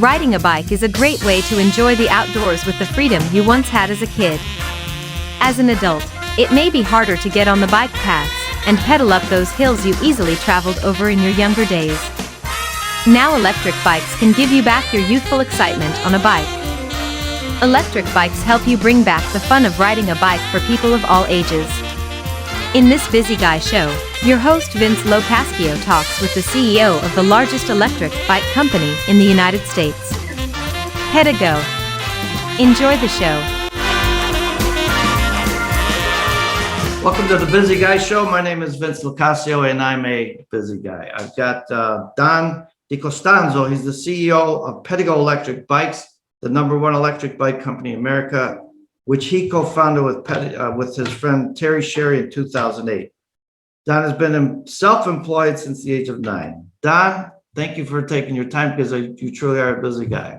Riding a bike is a great way to enjoy the outdoors with the freedom you once had as a kid. As an adult, it may be harder to get on the bike paths and pedal up those hills you easily traveled over in your younger days. Now electric bikes can give you back your youthful excitement on a bike. Electric bikes help you bring back the fun of riding a bike for people of all ages. In this Busy Guy show, your host Vince LoCascio talks with the CEO of the largest electric bike company in the United States, Pedego. Enjoy the show. Welcome to the Busy Guy show. My name is Vince LoCascio and I'm a busy guy. I've got Don DiCostanzo. He's the CEO of Pedego Electric Bikes, the #1 electric bike company in America, which he co-founded with his friend Terry Sherry in 2008. Don has been self-employed since the age of 9. Don, thank you for taking your time because you truly are a busy guy.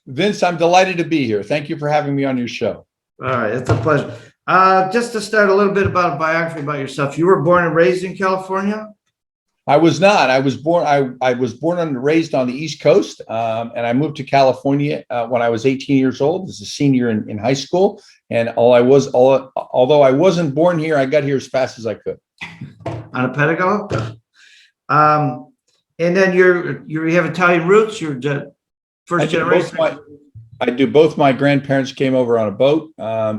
Vince, I'm delighted to be here. Thank you for having me on your show. All right, it's a pleasure. Just to start a little bit about a biography about yourself. You were born and raised in California? I was not. I was born and raised on the East Coast, and I moved to California when I was 18 years old as a senior in high school. And although I wasn't born here, I got here as fast as I could. On a Pedego? And then you have Italian roots. You're first generation. I do. Both my grandparents came over on a boat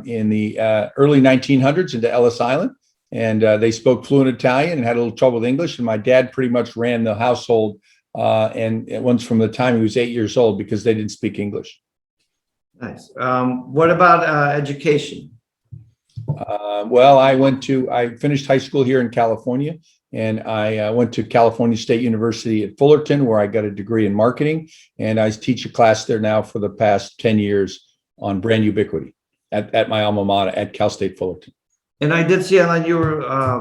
in the early 1900s into Ellis Island. And they spoke fluent Italian and had a little trouble with English. And my dad pretty much ran the household and once from the time he was 8 years old because they didn't speak English. Nice. What about education? Well, I finished high school here in California, and I went to California State University at Fullerton, where I got a degree in marketing. And I teach a class there now for the past 10 years on brand ubiquity at my alma mater at Cal State Fullerton. And I did see online you were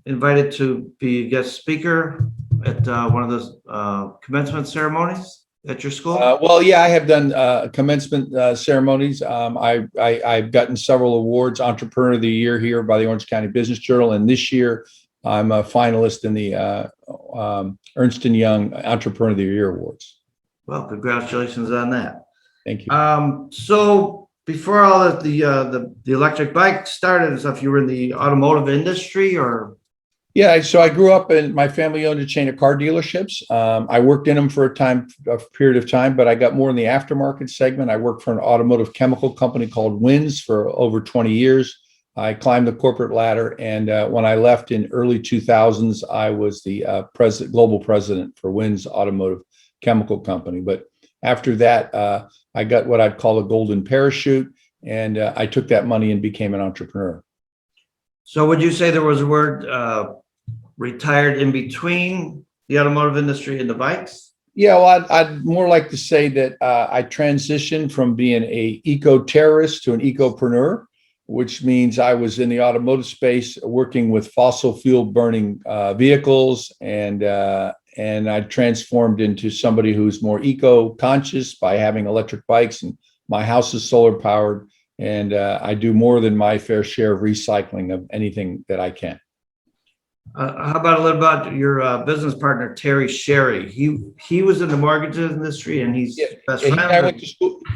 invited to be a guest speaker at one of those commencement ceremonies at your school. Well, yeah, I have done commencement ceremonies. I've gotten several awards, Entrepreneur of the Year here by the Orange County Business Journal. And this year I'm a finalist in the Ernst & Young Entrepreneur of the Year Awards. Well, congratulations on that. Thank you. So before all of the electric bike started and stuff, you were in the automotive industry, or? Yeah, so I grew up and my family owned a chain of car dealerships. I worked in them for a period of time, but I got more in the aftermarket segment. I worked for an automotive chemical company called Wins for over 20 years. I climbed the corporate ladder, and when I left in early 2000s, I was the global president for Wins Automotive Chemical Company. But after that, I got what I'd call a golden parachute, and I took that money and became an entrepreneur. So would you say there was a word retired in between the automotive industry and the bikes? Yeah, well, I'd more like to say that I transitioned from being an eco-terrorist to an ecopreneur, which means I was in the automotive space working with fossil fuel burning vehicles, and I transformed into somebody who's more eco-conscious by having electric bikes, and my house is solar powered, and I do more than my fair share of recycling of anything that I can. How about a little about your business partner, Terry Sherry? He was in the mortgage industry, and he's best friend.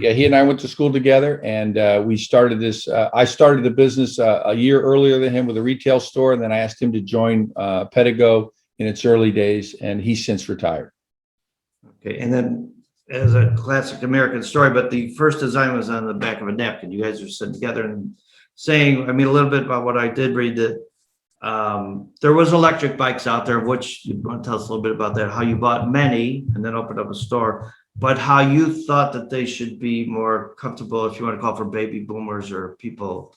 He and I went to school together, and we started this. I started the business a year earlier than him with a retail store, and then I asked him to join Pedego in its early days, and he's since retired. Okay, and then as a classic American story, but the first design was on the back of a napkin. You guys are sitting together and saying, a little bit about what I did read, that there was electric bikes out there, which you want to tell us a little bit about that, how you bought many and then opened up a store, but how you thought that they should be more comfortable, if you want to call for baby boomers or people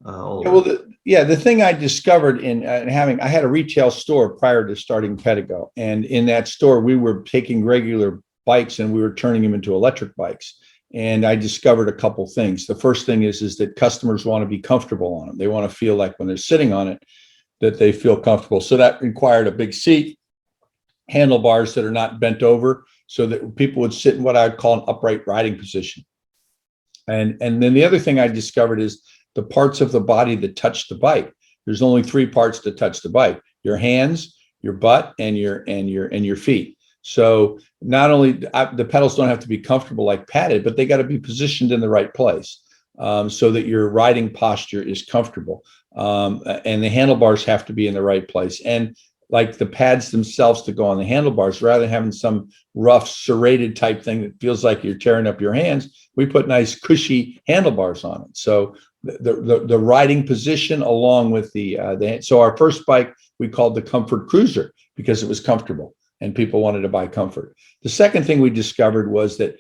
older. The thing I discovered in I had a retail store prior to starting Pedego, and in that store we were taking regular bikes and we were turning them into electric bikes. And I discovered a couple things. The first thing is that customers want to be comfortable on them. They want to feel like when they're sitting on it, that they feel comfortable. So that required a big seat, handlebars that are not bent over, so that people would sit in what I'd call an upright riding position. And then the other thing I discovered is the parts of the body that touch the bike. There's only 3 parts that touch the bike: your hands, your butt, and your feet. So not only the pedals don't have to be comfortable like padded, but they got to be positioned in the right place so that your riding posture is comfortable. And the handlebars have to be in the right place. And like the pads themselves to go on the handlebars, rather than having some rough serrated type thing that feels like you're tearing up your hands, we put nice cushy handlebars on it. So the riding position along with so our first bike we called the Comfort Cruiser because it was comfortable and people wanted to buy comfort. The second thing we discovered was that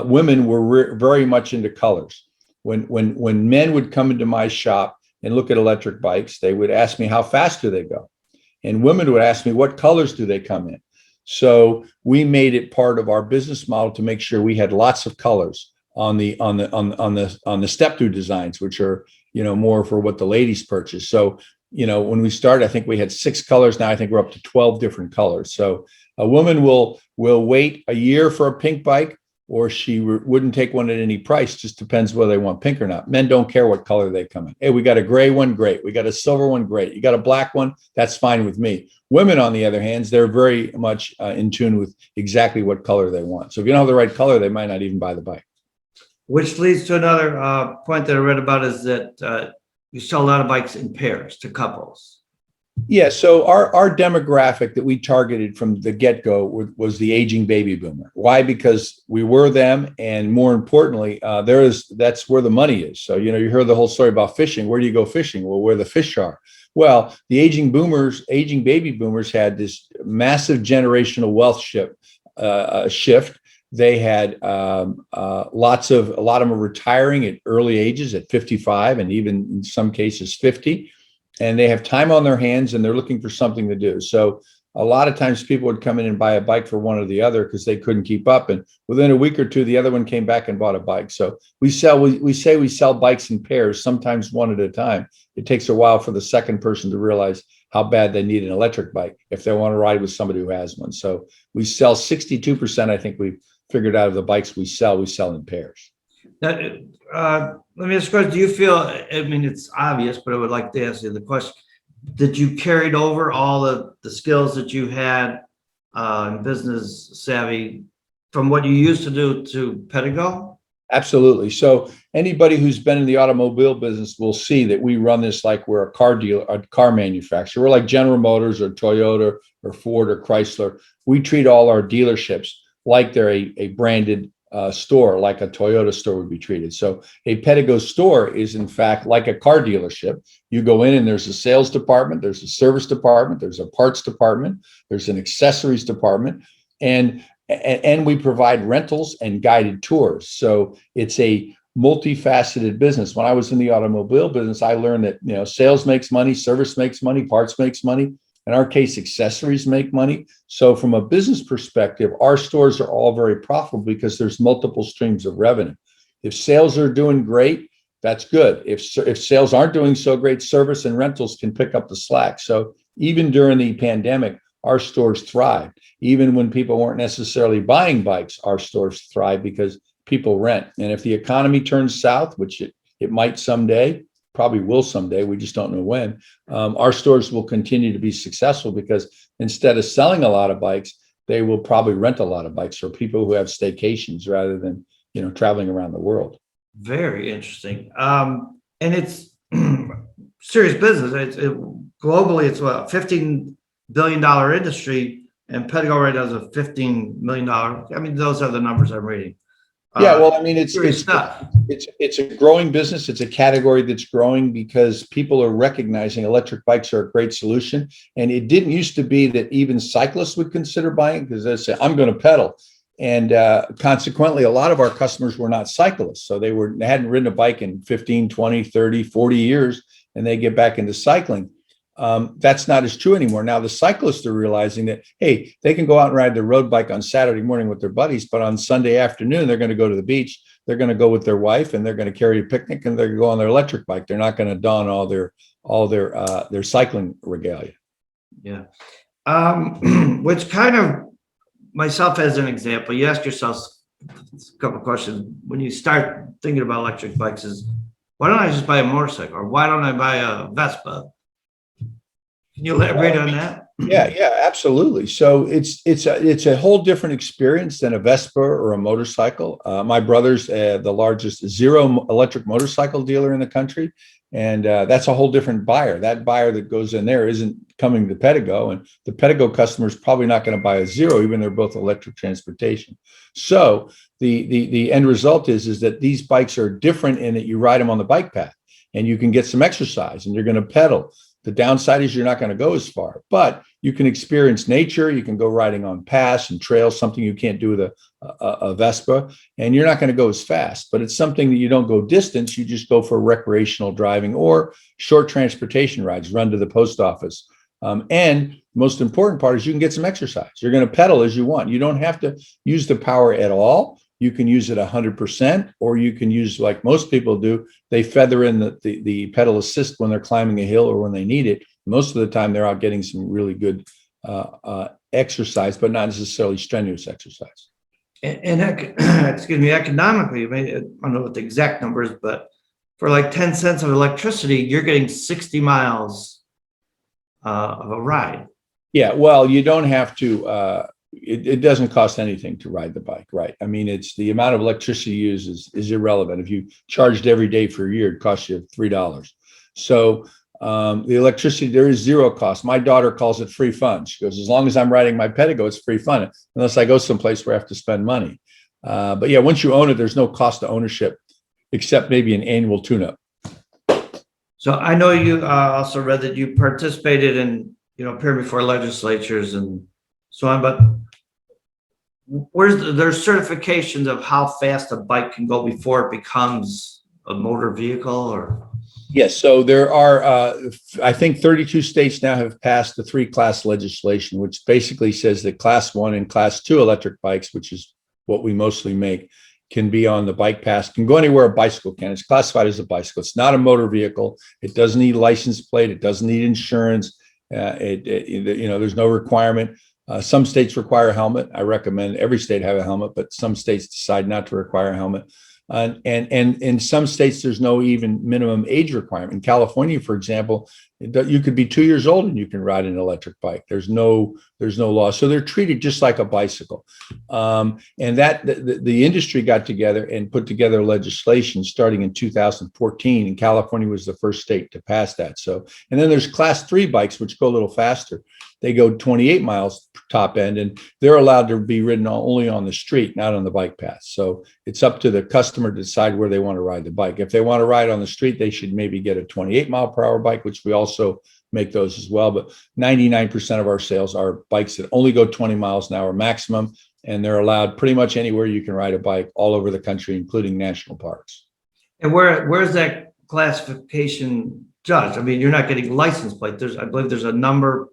women were very much into colors. When men would come into my shop and look at electric bikes, they would ask me, how fast do they go? And women would ask me, what colors do they come in? So we made it part of our business model to make sure we had lots of colors on the step through designs, which are, more for what the ladies purchase. So, when we started, I think we had 6 colors. Now I think we're up to 12 different colors. So a woman will wait a year for a pink bike, or she wouldn't take one at any price. Just depends whether they want pink or not. Men don't care what color they come in. Hey, we got a gray one, great. We got a silver one, great. You got a black one, that's fine with me. Women, on the other hand, they're very much in tune with exactly what color they want. So if you don't have the right color, they might not even buy the bike. Which leads to another point that I read about is that you sell a lot of bikes in pairs to couples. Yeah, so our demographic that we targeted from the get-go was the aging baby boomer. Why? Because we were them, and more importantly, that's where the money is. So, you heard the whole story about fishing. Where do you go fishing? Well, where the fish are. Well, the aging baby boomers had this massive generational wealth shift. They had a lot of them are retiring at early ages at 55 and even in some cases 50. And they have time on their hands and they're looking for something to do. So a lot of times people would come in and buy a bike for one or the other because they couldn't keep up. And within a week or two, the other one came back and bought a bike. So we say we sell bikes in pairs, sometimes one at a time. It takes a while for the second person to realize how bad they need an electric bike if they want to ride with somebody who has one. So we sell 62%, I think we've figured out, of the bikes we sell in pairs. Now, let me ask you, do you feel, it's obvious, but I would like to ask you the question, that you carried over all the skills that you had in business savvy from what you used to do to Pedego? Absolutely. So anybody who's been in the automobile business will see that we run this like we're a car dealer, a car manufacturer. We're like General Motors or Toyota or Ford or Chrysler. We treat all our dealerships like they're a branded store, like a Toyota store would be treated. So a Pedego store is in fact like a car dealership. You go in and there's a sales department, there's a service department, there's a parts department, there's an accessories department, and we provide rentals and guided tours. So it's a multifaceted business. When I was in the automobile business, I learned that sales makes money, service makes money, parts makes money. In our case, accessories make money. So from a business perspective, our stores are all very profitable because there's multiple streams of revenue. If sales are doing great, that's good. If sales aren't doing so great, service and rentals can pick up the slack. So even during the pandemic, our stores thrived. Even when people weren't necessarily buying bikes, our stores thrive because people rent. And if the economy turns south, which it might someday, probably will someday, we just don't know when, our stores will continue to be successful because instead of selling a lot of bikes, they will probably rent a lot of bikes for people who have staycations rather than traveling around the world. Very interesting. And it's serious business. Globally, it's what, $15 billion industry, and Pedego right now is a $15 million. Those are the numbers I'm reading. Yeah, well, it's a growing business. It's a category that's growing because people are recognizing electric bikes are a great solution. And it didn't used to be that even cyclists would consider buying because they say, I'm going to pedal. And consequently, a lot of our customers were not cyclists. So they hadn't ridden a bike in 15, 20, 30, 40 years, and they get back into cycling. That's not as true anymore. Now the cyclists are realizing that, hey, they can go out and ride their road bike on Saturday morning with their buddies, but on Sunday afternoon, they're going to go to the beach. They're going to go with their wife and they're going to carry a picnic and they're going to go on their electric bike. They're not going to don all their cycling regalia. Yeah. Which kind of, myself as an example, you ask yourself a couple of questions when you start thinking about electric bikes is, why don't I just buy a motorcycle, or why don't I buy a Vespa? Can you elaborate on that? Yeah, absolutely. So it's a whole different experience than a Vespa or a motorcycle. My brother's the largest zero electric motorcycle dealer in the country, and that's a whole different buyer. That buyer that goes in there isn't coming to Pedego, and the Pedego customer is probably not going to buy a zero, even though they're both electric transportation. So the end result is that these bikes are different in that you ride them on the bike path, and you can get some exercise, and you're going to pedal. The downside is you're not going to go as far, but you can experience nature. You can go riding on paths and trails, something you can't do with a Vespa, and you're not going to go as fast, but it's something that you don't go distance. You just go for recreational driving or short transportation rides, run to the post office. And most important part is you can get some exercise. You're going to pedal as you want. You don't have to use the power at all. You can use it 100%, or you can use, like most people do, they feather in the pedal assist when they're climbing a hill or when they need it. Most of the time, they're out getting some really good exercise, but not necessarily strenuous exercise. And excuse me, economically, I don't know what the exact numbers, but for like 10 cents of electricity, you're getting 60 miles of a ride. Yeah, well, you don't have to. It doesn't cost anything to ride the bike, right? I mean, it's the amount of electricity used is irrelevant. If you charged every day for a year, it costs you $3. So the electricity, there is zero cost. My daughter calls it free fun. She goes, as long as I'm riding my Pedego, it's free fun, unless I go someplace where I have to spend money. But yeah, once you own it, there's no cost of ownership, except maybe an annual tune-up. So I know you also read that you participated in, appeared before legislatures and so on, but there's certifications of how fast a bike can go before it becomes a motor vehicle, or? Yes, so there are, I think 32 states now have passed the 3-class legislation, which basically says that class 1 and class 2 electric bikes, which is what we mostly make, can be on the bike path, can go anywhere a bicycle can. It's classified as a bicycle. It's not a motor vehicle. It doesn't need license plate. It doesn't need insurance. There's no requirement. Some states require a helmet. I recommend every state have a helmet, but some states decide not to require a helmet. And in some states, there's no even minimum age requirement. In California, for example, you could be 2 years old and you can ride an electric bike. There's no law. So they're treated just like a bicycle. And that the industry got together and put together legislation starting in 2014. And California was the first state to pass that. So, and then there's class 3 bikes, which go a little faster. They go 28 miles top end, and they're allowed to be ridden only on the street, not on the bike path. So it's up to the customer to decide where they want to ride the bike. If they want to ride on the street, they should maybe get a 28 mile per hour bike, which we also make those as well. But 99% of our sales are bikes that only go 20 miles an hour maximum, and they're allowed pretty much anywhere you can ride a bike all over the country, including national parks. And where's that classification judged? I mean, you're not getting license plate. I believe there's a number.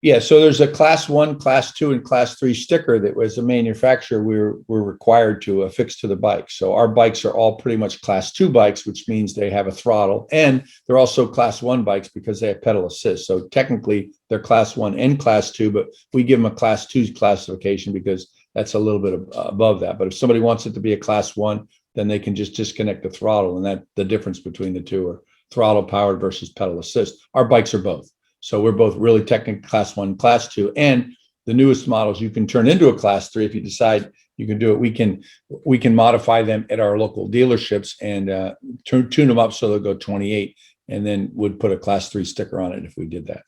Yeah, so there's a class 1, class 2, and class 3 sticker that was a manufacturer we're required to affix to the bike. So our bikes are all pretty much class 2 bikes, which means they have a throttle, and they're also class 1 bikes because they have pedal assist. So technically they're class 1 and class 2, but we give them a class 2 classification because that's a little bit above that. But if somebody wants it to be a class 1, then they can just disconnect the throttle, and that the difference between the two are throttle powered versus pedal assist. Our bikes are both. So we're both really technically class 1, class 2, and the newest models you can turn into a class 3 if you decide you can do it. We can modify them at our local dealerships and tune them up so they'll go 28, and then would put a class 3 sticker on it if we did that.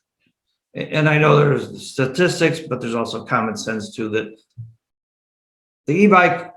And I know there's statistics, but there's also common sense too, that the e-bike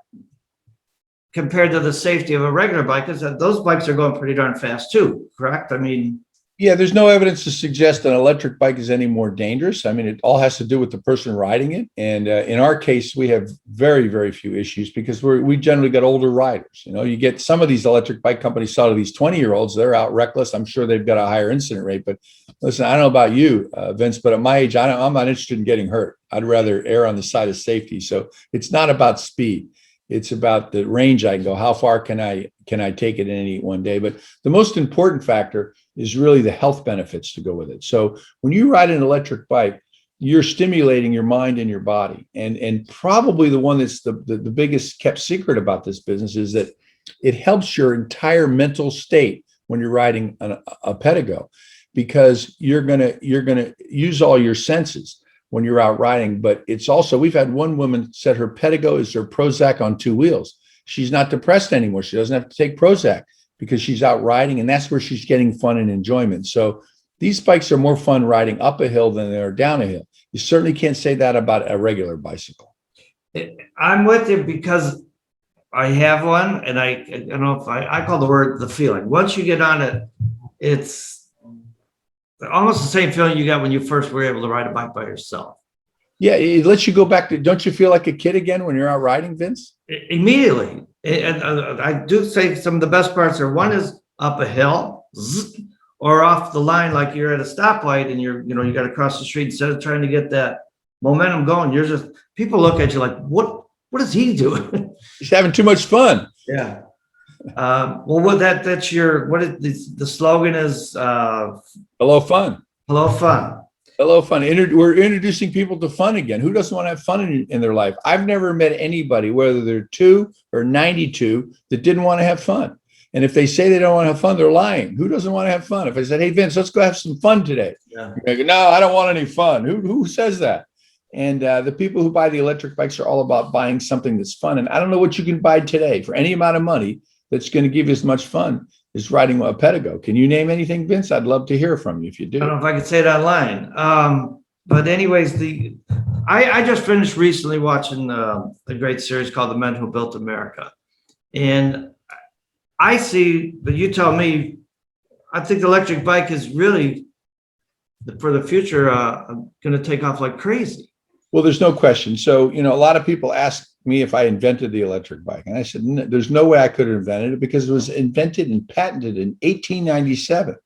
compared to the safety of a regular bike is that those bikes are going pretty darn fast too, correct? I mean, yeah, there's no evidence to suggest an electric bike is any more dangerous. I mean, it all has to do with the person riding it. And in our case, we have very, very few issues because we generally get older riders. You get some of these electric bike companies sell to these 20-year-olds. They're out reckless. I'm sure they've got a higher incident rate. But listen, I don't know about you, Vince, but at my age, I'm not interested in getting hurt. I'd rather err on the side of safety. So it's not about speed. It's about the range I can go. How far can I take it in any one day? But the most important factor is really the health benefits to go with it. So when you ride an electric bike, you're stimulating your mind and your body. And probably the one that's the biggest kept secret about this business is that it helps your entire mental state when you're riding a Pedego, because you're gonna use all your senses. when you're out riding. But it's also, we've had one woman said her Pedego is her Prozac on two wheels. She's not depressed anymore. She doesn't have to take Prozac because she's out riding, and that's where she's getting fun and enjoyment. So these bikes are more fun riding up a hill than they are down a hill. You certainly can't say that about a regular bicycle. I'm with you because I have one, and I don't know if I call the word the feeling. Once you get on it, it's almost the same feeling you got when you first were able to ride a bike by yourself. Yeah, it lets you go back to, don't you feel like a kid again when you're out riding, Vince? Immediately. And I do say some of the best parts are, one is up a hill or off the line, like you're at a stoplight and you got to cross the street. Instead of trying to get that momentum going, you're just, people look at you like, what is he doing? He's having too much fun. Yeah. Well, that's your, what is the slogan is, Hello, fun. hello, fun. Hello, fun. We're introducing people to fun again. Who doesn't want to have fun in their life? I've never met anybody, whether they're 2 or 92, that didn't want to have fun. And if they say they don't want to have fun, they're lying. Who doesn't want to have fun? If I said, hey, Vince, let's go have some fun today. Yeah. You're like, no, I don't want any fun. Who says that? And the people who buy the electric bikes are all about buying something that's fun. And I don't know what you can buy today for any amount of money that's going to give you as much fun as riding a Pedego. Can you name anything, Vince? I'd love to hear from you if you do. I don't know if I could say it online. But anyways, I just finished recently watching a great series called The Men Who Built America. And I see, but you tell me, I think the electric bike is really, for the future, going to take off like crazy. Well, there's no question. So, a lot of people ask me if I invented the electric bike. And I said, there's no way I could have invented it because it was invented and patented in 1897.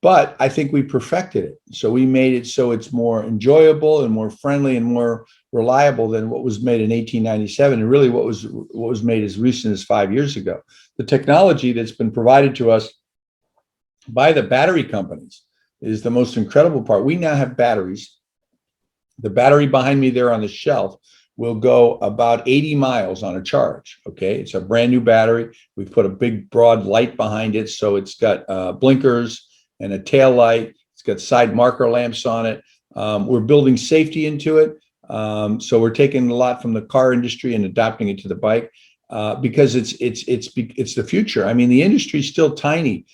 But I think we perfected it. So we made it so it's more enjoyable and more friendly and more reliable than what was made in 1897. And really what was made as recent as 5 years ago. The technology that's been provided to us by the battery companies is the most incredible part. We now have batteries. The battery behind me there on the shelf will go about 80 miles on a charge. Okay, it's a brand new battery. We've put a big broad light behind it. So it's got blinkers and a tail light. It's got side marker lamps on it. We're building safety into it. So we're taking a lot from the car industry and adapting it to the bike because it's the future. I mean, the industry is still tiny.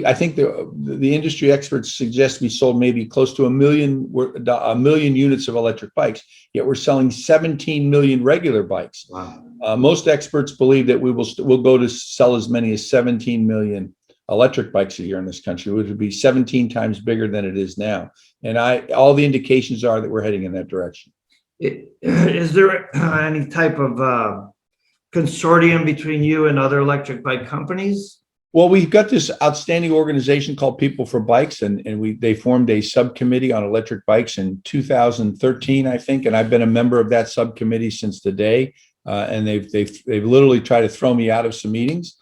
I think the industry experts suggest we sold maybe close to a million units of electric bikes, yet we're selling 17 million regular bikes. Wow. Most experts believe that we'll go to sell as many as 17 million electric bikes a year in this country, which would be 17 times bigger than it is now. And all the indications are that we're heading in that direction. Is there any type of consortium between you and other electric bike companies? Well, we've got this outstanding organization called People for Bikes, and they formed a subcommittee on electric bikes in 2013, I think, and I've been a member of that subcommittee since the day. And they've literally tried to throw me out of some meetings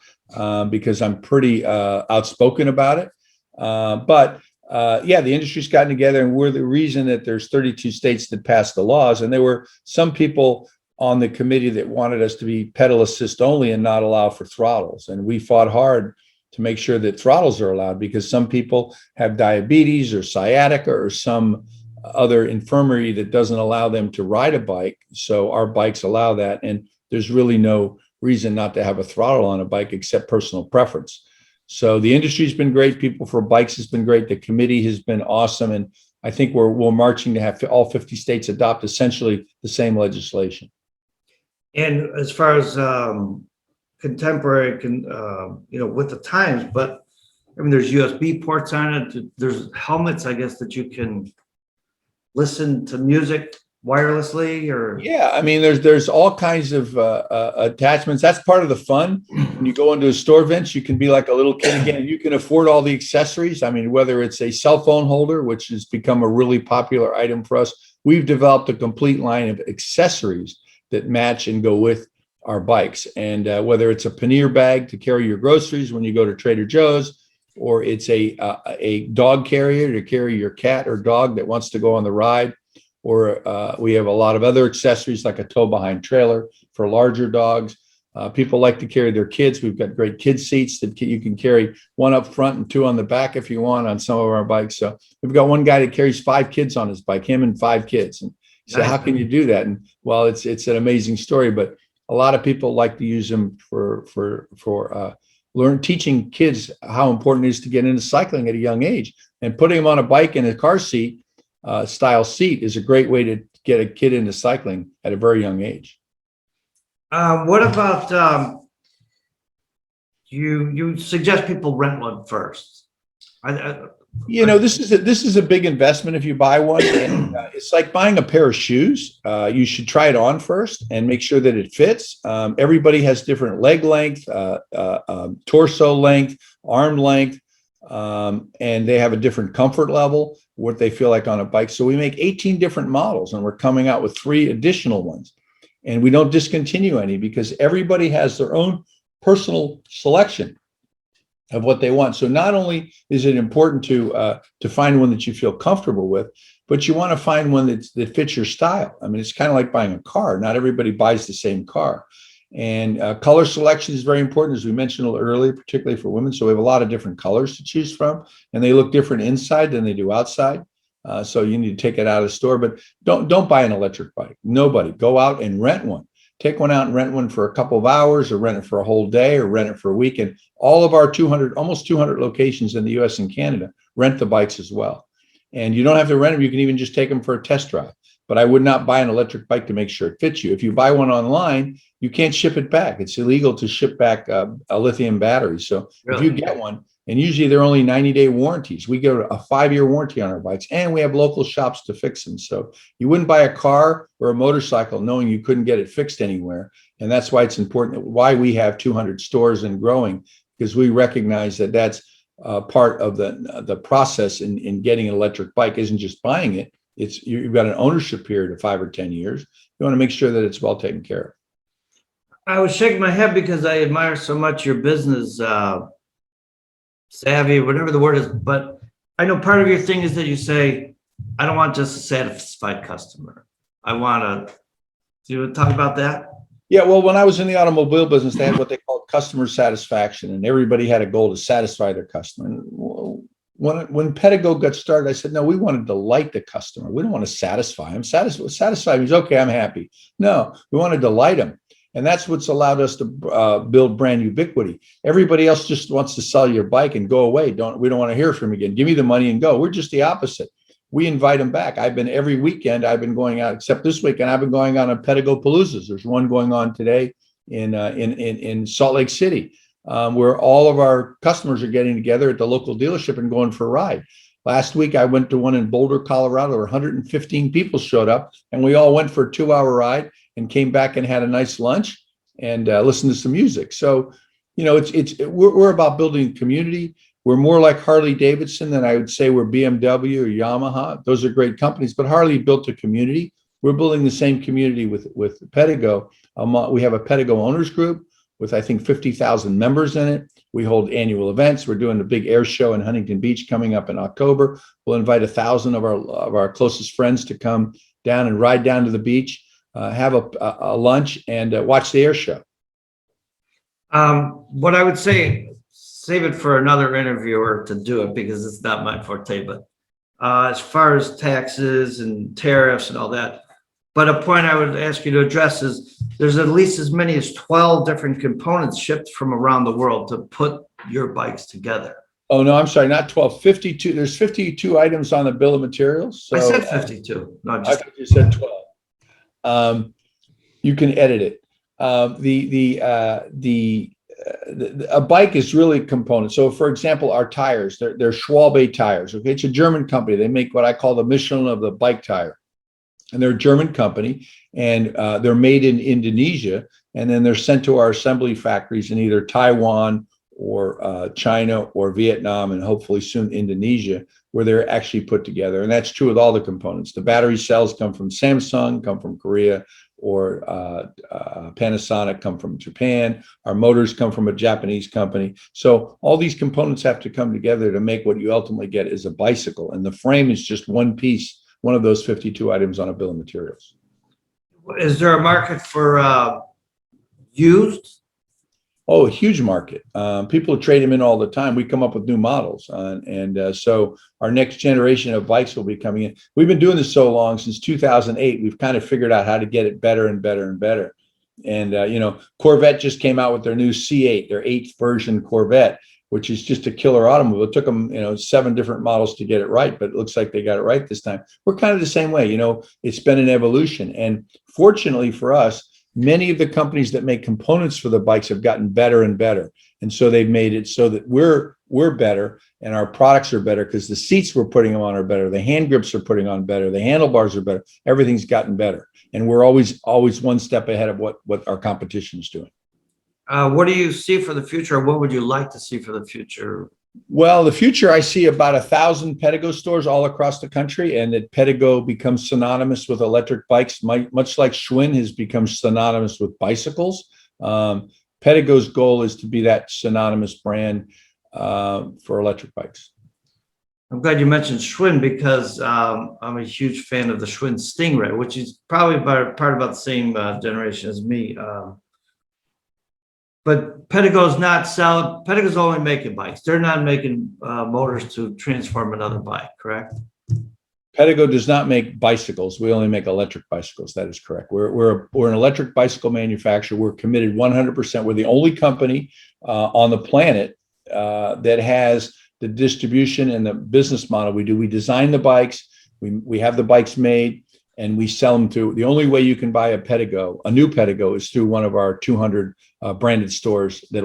because I'm pretty outspoken about it. But the industry's gotten together, and we're the reason that there's 32 states that passed the laws, and there were some people on the committee that wanted us to be pedal assist only and not allow for throttles. And we fought hard to make sure that throttles are allowed because some people have diabetes or sciatica or some other infirmity that doesn't allow them to ride a bike. So our bikes allow that. And there's really no reason not to have a throttle on a bike except personal preference. So the industry's been great. People for Bikes has been great. The committee has been awesome. And I think we're marching to have all 50 states adopt essentially the same legislation. And as far as contemporary, with the times, but I mean, there's USB ports on it. There's helmets, I guess, that you can listen to music wirelessly, or yeah, I mean, there's all kinds of attachments. That's part of the fun. When you go into a store, Vince, you can be like a little kid again. You can afford all the accessories. I mean, whether it's a cell phone holder, which has become a really popular item for us, we've developed a complete line of accessories that match and go with our bikes. And whether it's a pannier bag to carry your groceries when you go to Trader Joe's, or it's a dog carrier to carry your cat or dog that wants to go on the ride, or we have a lot of other accessories like a tow behind trailer for larger dogs. People like to carry their kids. We've got great kid seats that you can carry, one up front and two on the back if you want on some of our bikes. So we've got one guy that carries 5 kids on his bike, him and 5 kids. And so how can you do that? And well, it's an amazing story, but a lot of people like to use them for teaching kids how important it is to get into cycling at a young age. And putting them on a bike in a car seat style seat is a great way to get a kid into cycling at a very young age. What about you suggest people rent one first? This is a big investment if you buy one. And, it's like buying a pair of shoes. You should try it on first and make sure that it fits. Everybody has different leg length, torso length, arm length, and they have a different comfort level, what they feel like on a bike. So we make 18 different models, and we're coming out with 3 additional ones. And we don't discontinue any because everybody has their own personal selection of what they want. So not only is it important to find one that you feel comfortable with, but you want to find one that fits your style. I mean, it's kind of like buying a car. Not everybody buys the same car. And color selection is very important, as we mentioned a little earlier, particularly for women. So we have a lot of different colors to choose from, and they look different inside than they do outside. So you need to take it out of the store, but don't buy an electric bike. Nobody. Go out and rent one. Take one out and rent one for a couple of hours, or rent it for a whole day, or rent it for a week. And all of our almost 200 locations in the US and Canada rent the bikes as well. And you don't have to rent them. You can even just take them for a test drive. But I would not buy an electric bike to make sure it fits you. If you buy one online, you can't ship it back. It's illegal to ship back a lithium battery. So Really? If you get one, and usually they're only 90-day warranties. We give a 5-year warranty on our bikes, and we have local shops to fix them. So you wouldn't buy a car or a motorcycle knowing you couldn't get it fixed anywhere. And that's why it's important, why we have 200 stores and growing, because we recognize that that's part of the process in getting an electric bike. Isn't just buying it. You've got an ownership period of 5 or 10 years. You want to make sure that it's well taken care of. I was shaking my head because I admire so much your business savvy, whatever the word is. But I know part of your thing is that you say, I don't want just a satisfied customer. I want to, do you want to talk about that? Yeah, well, when I was in the automobile business, they had what they called customer satisfaction, and everybody had a goal to satisfy their customer. And when Pedego got started, I said, no, we want to delight the customer. We don't want to satisfy him. Satisfy means, okay, I'm happy. No, we want to delight him. And that's what's allowed us to build brand ubiquity. Everybody else just wants to sell your bike and go away. We don't want to hear from you again. Give me the money and go. We're just the opposite. We invite them back. Every weekend I've been going out, except this weekend, I've been going on a Pedego Paloozas. There's one going on today in Salt Lake City, where all of our customers are getting together at the local dealership and going for a ride. Last week, I went to one in Boulder, Colorado, where 115 people showed up, and we all went for a 2-hour ride and came back and had a nice lunch and listened to some music. So, we're about building community. We're more like Harley Davidson than I would say we're BMW or Yamaha. Those are great companies, but Harley built a community. We're building the same community with Pedego. We have a Pedego owners group with, I think, 50,000 members in it. We hold annual events. We're doing a big air show in Huntington Beach coming up in October. We'll invite 1,000 of our closest friends to come down and ride down to the beach, have a lunch, and watch the air show. What I would say, save it for another interviewer to do it because it's not my forte, but as far as taxes and tariffs and all that. But a point I would ask you to address is there's at least as many as 12 different components shipped from around the world to put your bikes together. Oh, no, I'm sorry, not 12, 52. There's 52 items on the bill of materials. So, I said 52. No, I thought you said 12. You can edit it. A bike is really a component. So, for example, our tires, they're Schwalbe tires. Okay, it's a German company. They make what I call the Michelin of the bike tire. And they're a German company, and they're made in Indonesia, and then they're sent to our assembly factories in either Taiwan or China or Vietnam, and hopefully soon Indonesia, where they're actually put together. And that's true with all the components. The battery cells come from Samsung, come from Korea, or Panasonic, come from Japan. Our motors come from a Japanese company. So all these components have to come together to make what you ultimately get is a bicycle. And the frame is just one piece, one of those 52 items on a bill of materials. Is there a market for used Oh, a huge market. People trade them in all the time. We come up with new models. So our next generation of bikes will be coming in. We've been doing this so long, since 2008. We've kind of figured out how to get it better and better and better. And, Corvette just came out with their new C8, their 8th version Corvette, which is just a killer automobile. It took them, 7 different models to get it right, but it looks like they got it right this time. We're kind of the same way. It's been an evolution. And fortunately for us, many of the companies that make components for the bikes have gotten better and better. And so they've made it so that we're better and our products are better, because the seats we're putting them on are better. The hand grips are putting on better. The handlebars are better. Everything's gotten better. And we're always one step ahead of what our competition is doing. What do you see for the future? What would you like to see for the future? Well, the future, I see about 1,000 Pedego stores all across the country, and that Pedego becomes synonymous with electric bikes, much like Schwinn has become synonymous with bicycles. Pedego's goal is to be that synonymous brand for electric bikes. I'm glad you mentioned Schwinn, because I'm a huge fan of the Schwinn Stingray, which is probably part about the same generation as me. But Pedego's only making bikes. They're not making motors to transform another bike, correct? Pedego does not make bicycles. We only make electric bicycles. That is correct. We're an electric bicycle manufacturer. We're committed 100%. We're the only company on the planet that has the distribution and the business model we do. We design the bikes. We have the bikes made, and we sell them to. The only way you can buy a new Pedego, is through one of our 200 branded stores that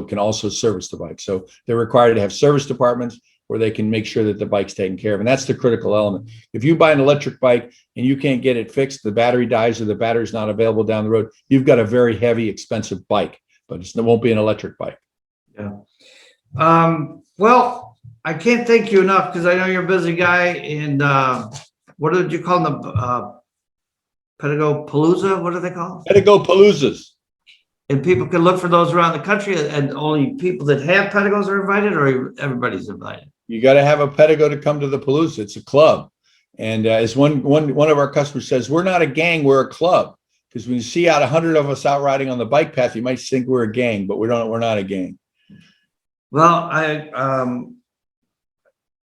can also service the bike. So they're required to have service departments where they can make sure that the bike's taken care of. And that's the critical element. If you buy an electric bike and you can't get it fixed, the battery dies or the battery's not available down the road, you've got a very heavy, expensive bike, but it won't be an electric bike. Yeah. Well, I can't thank you enough, because I know you're a busy guy. And what did you call them? Pedego Palooza? What do they call them? Pedego Paloozas. And people can look for those around the country, and only people that have Pedegos are invited, or everybody's invited? You got to have a Pedego to come to the Palooza. It's a club. And as one of our customers says, we're not a gang, we're a club. Because when you see 100 of us out riding on the bike path, you might think we're a gang, but we're not a gang. Well, I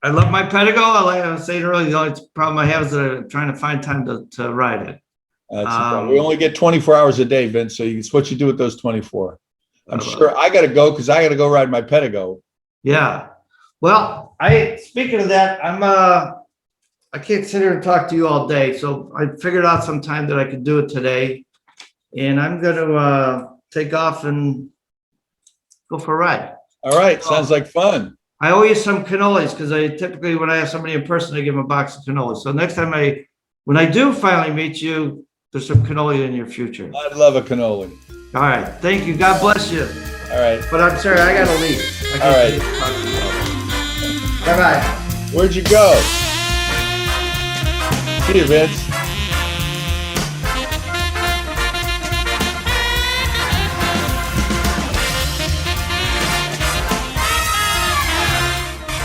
love my Pedego. Like I was saying earlier, the only problem I have is that I'm trying to find time to ride it. We only get 24 hours a day, Vince. So it's what you do with those 24. I'm sure I got to go, because I got to go ride my Pedego. Yeah. Well, speaking of that, I can't sit here and talk to you all day. So I figured out some time that I could do it today, and I'm going to take off and go for a ride. All right. Sounds like fun. I owe you some cannolis, because typically when I have somebody in person, I give them a box of cannolis. So next time when I do finally meet you, there's some cannoli in your future. I'd love a cannoli. All right. Thank you. God bless you. All right. But I'm sorry, I got to leave. All right. Bye-bye. Where'd you go? See you, Vince.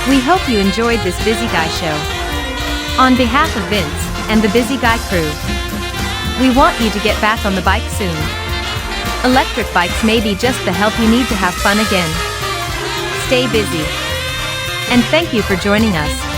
We hope you enjoyed this Busy Guy show. On behalf of Vince and the Busy Guy crew, we want you to get back on the bike soon. Electric bikes may be just the help you need to have fun again. Stay busy. And thank you for joining us.